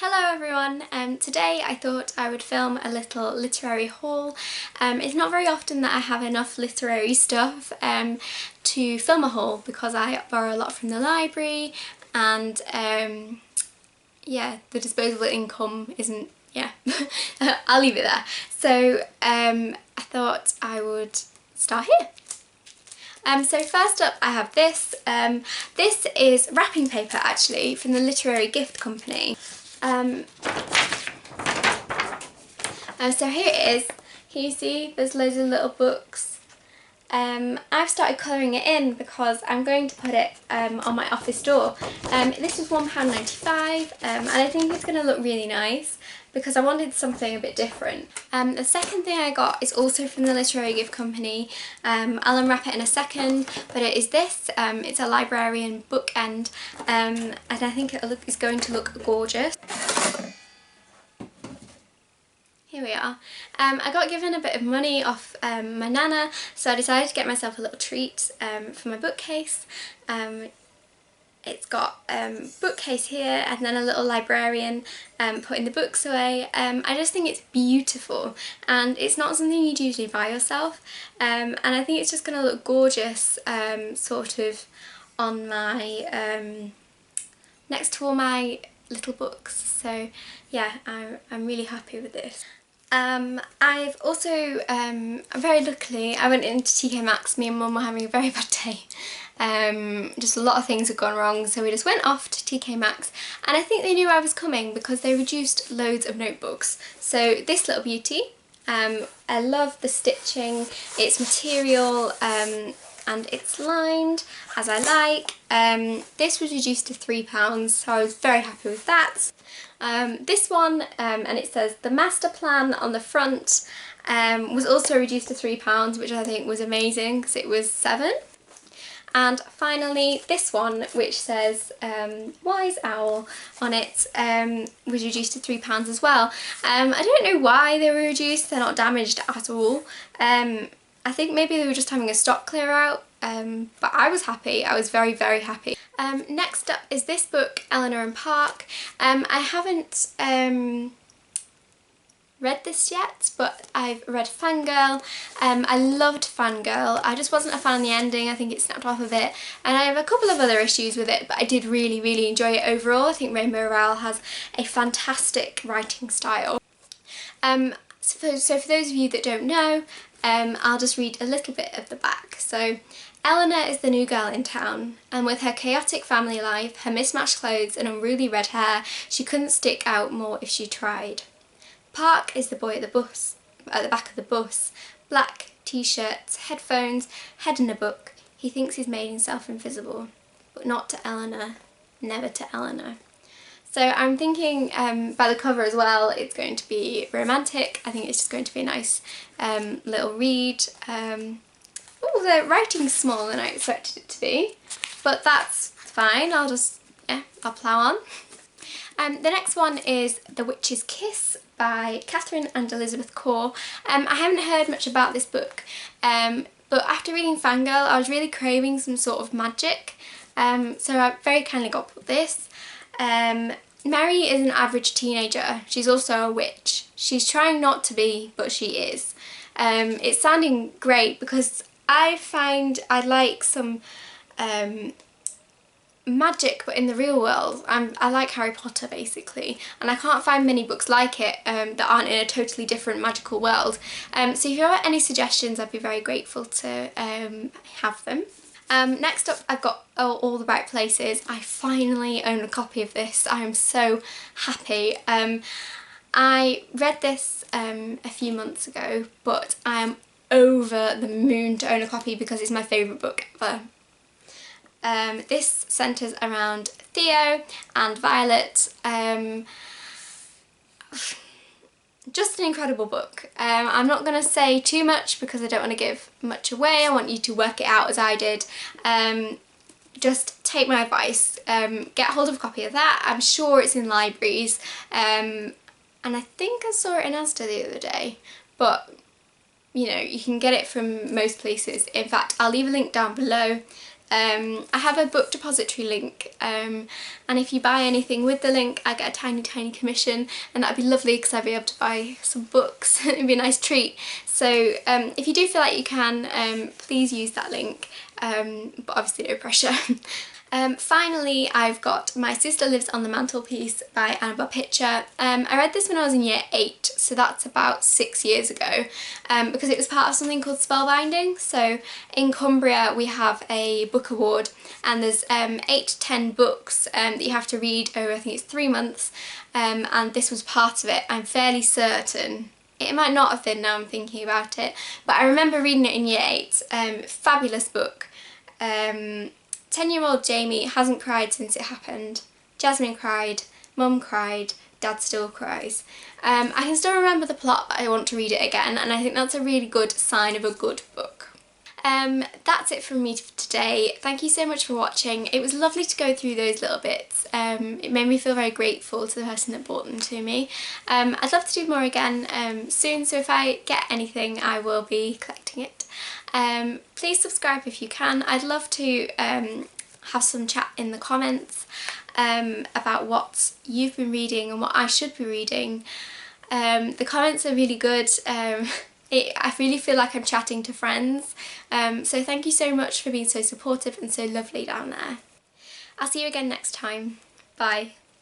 Hello everyone, today I thought I would film a little literary haul. It's not very often that I have enough literary stuff to film a haul because I borrow a lot from the library and yeah, the disposable income isn't, I'll leave it there. So I thought I would start here. So first up I have this. This is wrapping paper actually from the Literary Gift Company. So here it is. Can you see there's loads of little books. I've started colouring it in because I'm going to put it on my office door. This is £1.95 and I think it's going to look really nice because I wanted something a bit different. The second thing I got is also from the Literary Gift Company. I'll unwrap it in a second, but it is this. It's a librarian bookend and I think it's going to look gorgeous. Here we are. I got given a bit of money off my nana, so I decided to get myself a little treat for my bookcase. It's got bookcase here and then a little librarian putting the books away. I just think it's beautiful and it's not something you'd usually buy yourself, and I think it's just going to look gorgeous sort of on my next to all my little books. So yeah, I'm really happy with this. I've also, very luckily, I went into TK Maxx. Me and Mum were having a very bad day. Just a lot of things had gone wrong, so we just went off to TK Maxx, and I think they knew I was coming because they reduced loads of notebooks. So this little beauty, I love the stitching, it's material and it's lined as I like. This was reduced to £3, so I was very happy with that. This one, and it says the master plan on the front, was also reduced to £3, which I think was amazing because it was £7. And finally this one, which says Wise Owl on it, was reduced to £3 as well. I don't know why they were reduced, they're not damaged at all. I think maybe they were just having a stock clear out, but I was happy. I was very, very happy. Next up is this book, Eleanor and Park. I haven't read this yet, but I've read Fangirl. I loved Fangirl. I just wasn't a fan of the ending. I think it snapped off a bit. And I have a couple of other issues with it, but I did really, really enjoy it overall. I think Rainbow Rowell has a fantastic writing style. So for those of you that don't know, I'll just read a little bit of the back. So, Eleanor is the new girl in town, and with her chaotic family life, her mismatched clothes and unruly red hair, she couldn't stick out more if she tried. Park is the boy at the back of the bus. Black t-shirts, headphones, head in a book. He thinks he's made himself invisible, but not to Eleanor, never to Eleanor. So I'm thinking by the cover as well, it's going to be romantic. I think it's just going to be a nice little read. Oh, the writing's smaller than I expected it to be, but that's fine. I'll plough on. The next one is The Witch's Kiss by Catherine and Elizabeth Corr. I haven't heard much about this book, but after reading Fangirl, I was really craving some sort of magic, so I very kindly got this. Mary is an average teenager. She's also a witch. She's trying not to be, but she is. It's sounding great because I find I like some magic, but in the real world. I like Harry Potter basically, and I can't find many books like it that aren't in a totally different magical world. So if you have any suggestions, I'd be very grateful to have them. Next up I've got All the Right Places. I finally own a copy of this. I am so happy. I read this a few months ago, but I am over the moon to own a copy because it's my favourite book ever. This centres around Theo and Violet. Just an incredible book. I'm not going to say too much because I don't want to give much away. I want you to work it out as I did. Just take my advice. Get hold of a copy of that. I'm sure it's in libraries. And I think I saw it in Asda the other day. But, you know, you can get it from most places. In fact, I'll leave a link down below I have a book depository link, and if you buy anything with the link I get a tiny commission, and that'd be lovely because I'd be able to buy some books. It'd be a nice treat. So if you do feel like you can, please use that link, but obviously no pressure. Finally, I've got My Sister Lives on the Mantelpiece by Annabelle Pitcher. I read this when I was in year 8, so that's about 6 years ago, because it was part of something called Spellbinding. So in Cumbria we have a book award, and there's 8 to 10 books that you have to read over, I think it's 3 months, and this was part of it. I'm fairly certain. It might not have been now I'm thinking about it, but I remember reading it in year 8. Fabulous book. 10-year-old Jamie hasn't cried since it happened. Jasmine cried, Mum cried, Dad still cries. I can still remember the plot, but I want to read it again, and I think that's a really good sign of a good book. That's it from me for today. Thank you so much for watching. It was lovely to go through those little bits. It made me feel very grateful to the person that brought them to me. I'd love to do more again soon, so if I get anything I will be collecting it. Please subscribe if you can. I'd love to have some chat in the comments about what you've been reading and what I should be reading. The comments are really good. I really feel like I'm chatting to friends, so thank you so much for being so supportive and so lovely down there. I'll see you again next time. Bye.